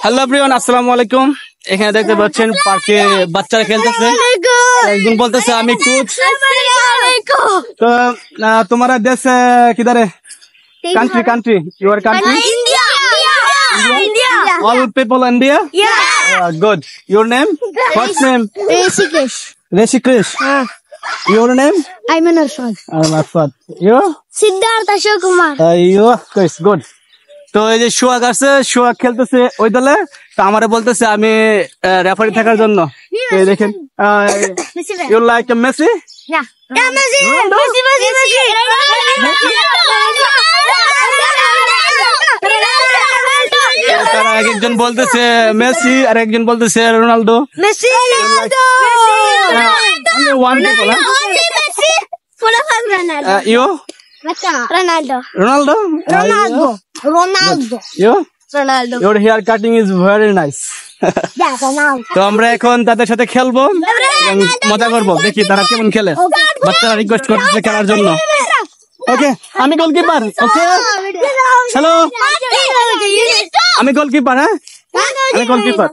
Hello everyone, আসসালামু আলাইকুম। এখানে দেখতে পাচ্ছেন পার্কে বাচ্চারা খেলতেছে। একজন বলতেছে আমি কোচ। তো তোমার দেশ কিধার है? country your country India. all people India good your name what's name Rishikesh your name Ayman Arshad. Arfat you Siddharth Ashok Kumar. you good তো এই যে সোহাগ আছে, সোহাগ খেলতেছে ওই দলে। তো আমারে বলতেছে আমি রেফারি থাকার জন্য। এই দেখেন you like Messi Yeah, Messi. তারা একজন বলতেছে মেসি আর একজন বলতেছে Ronaldo. Messi. Only one people, huh? Only Messi. Full of Ronaldo. You Ronaldo. Ronaldo you your hair cutting is very nice. Yeah, Ronaldo. তো আমরা এখন তাদের সাথে খেলবো এবং মজা করবো, দেখি তারা কেমন খেলে। বাচ্চারা রিকোয়েস্ট করতেছে খেলার জন্য। ওকে আমি গোলকিপার। ওকে হ্যালো আমি গোলকিপার। হ্যাঁ আমি গোলকিপার।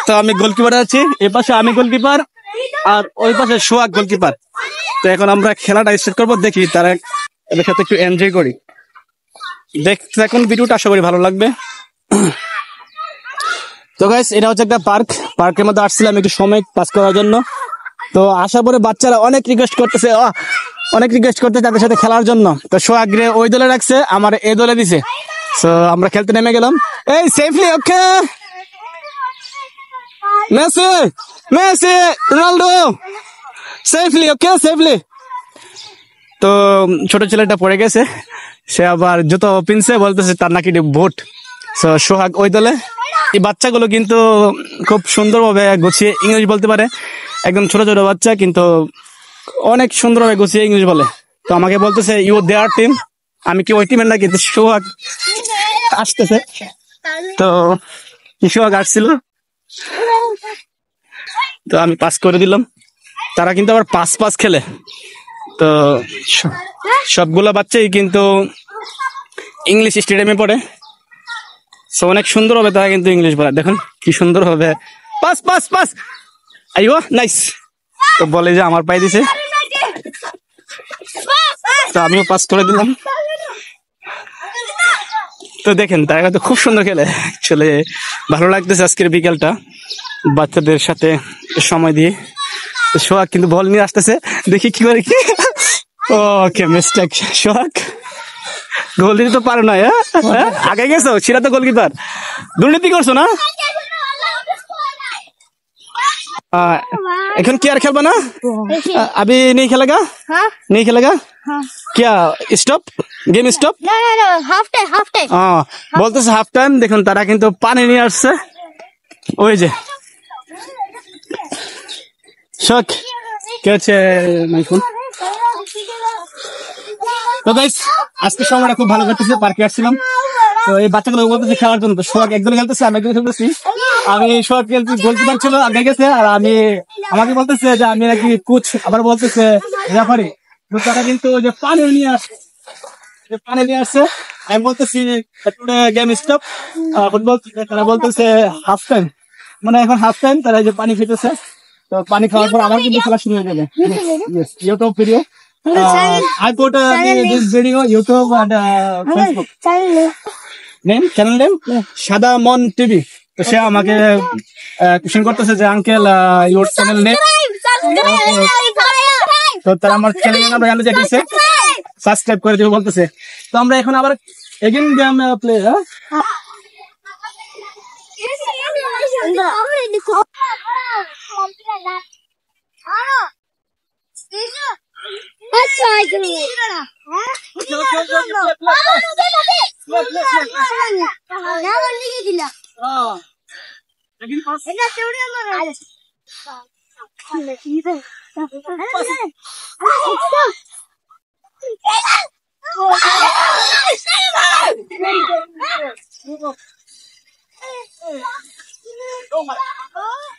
তো আমি গোলকিপার আছি, এ পাশে আমি গোলকিপার আর ওই পাশে সোহাগ গোলকিপার। তো এখন আমরা খেলাটা স্টার্ট করবো, দেখি তারা এদের সাথে একটু এনজয় করি। দেখতে এখন ভিডিওটা আশা করি ভালো লাগবে। তো গাইস এটা হচ্ছে একটা পার্ক, পার্কের মধ্যে আসছিলাম একটু সময় পাস করার জন্য। তো আসার পরে বাচ্চারা অনেক রিকোয়েস্ট করতেছে তাদের সাথে খেলার জন্য। তো সোহাগ রে ওই দলে রাখছে, আমার এই দলে দিছে। তো আমরা খেলতে নেমে গেলাম। এই সেফলি ওকে মেসি রোনালদো সেফলি ওকে সেফলি। তো ছোট ছেলেটা পড়ে গেছে, সে আবার জুতো পিনছে, বলতেছে তার নাকি ভোট। তো সোহাগ ওই দলে। এই বাচ্চাগুলো কিন্তু খুব সুন্দরভাবে গুছিয়ে ইংলিশ বলতে পারে, একদম ছোট ছোট বাচ্চা কিন্তু অনেক সুন্দরভাবে গুছিয়ে ইংলিশ বলে। তো আমাকে বলতেছে ইউ দেয়ার টিম, আমি কি ওই টিমের নাকি? সোহাগ আসতেছে, তো সোহাগ আসছিল, তো আমি পাস করে দিলাম। তারা কিন্তু আবার পাস খেলে। তো সবগুলা বাচ্চাই কিন্তু ইংলিশ স্টেডিয়ামে পড়ে। সো অনেক সুন্দর হবে তারা কিন্তু ইংলিশ বলে। দেখুন কি সুন্দর হবে, পাস আইও নাইস। তো বলে যে আমার পাই দিছে, তো আমিও পাস করে দিলাম। তো দেখেন তারা কিন্তু খুব সুন্দর খেলে। চলে ভালো লাগতেছে আজকের বিকেলটা বাচ্চাদের সাথে সময় দিয়ে। তো সোহাগ কিন্তু বল নিয়ে আসতেছে, দেখি কি করে কি। ওকে মিস্টেক সোহাগ, গোল দিতে তো পারো না। আগে গেছো, সেটা তো গোলকিপার, দুর্নীতি করছো না। এখন কি আর খেলবা না? अभी नहीं खेलेगा? नहीं खेलेगा? क्या stop game stop? No, half time. বলতেছে হাফ টাইম। দেখুন তারা কিন্তু পানি নিয়ে আসছে, ওই যে শখ কে আছে মাইফুল। তো গাইস আজকে সময়টা খুব ভালো কাটতেছে, পার্কে আসছিলাম। তো এই বাচ্চাগুলো বলতেছে খেলার জন্য। তো সোহাগ একদল খেলতেছে, আমি একদল খেলতেছি। আমি সোহাগ গোলকিপার ছিল আগে গেছে, আর আমি আমাকে বলতেছে যে আমি নাকি কোচ, আবার বলতেছে রেফারি। তো তারা কিন্তু যে পানি নিয়ে আসছে, আমি বলতেছি গেম স্টপ ফুটবল। তারা বলতেছে হাফ টাইম, মানে এখন হাফ টাইম। তারা যে পানি খেতেছে, তো পানি খাওয়ার পর আবার কিন্তু খেলা শুরু হয়ে যাবে। YouTube video I put this video YouTube and Facebook. Channel name Shada Mon TV. তো সে আমাকে কোশ্চেন করতেছে যে আঙ্কেল ইউর চ্যানেল নেম। তো তারা আমার চ্যানেলের নাম জানতে চাইছে, সাবস্ক্রাইব করে দিও বলতেছে। তো আমরা এখন আবার again game play. Oh my God.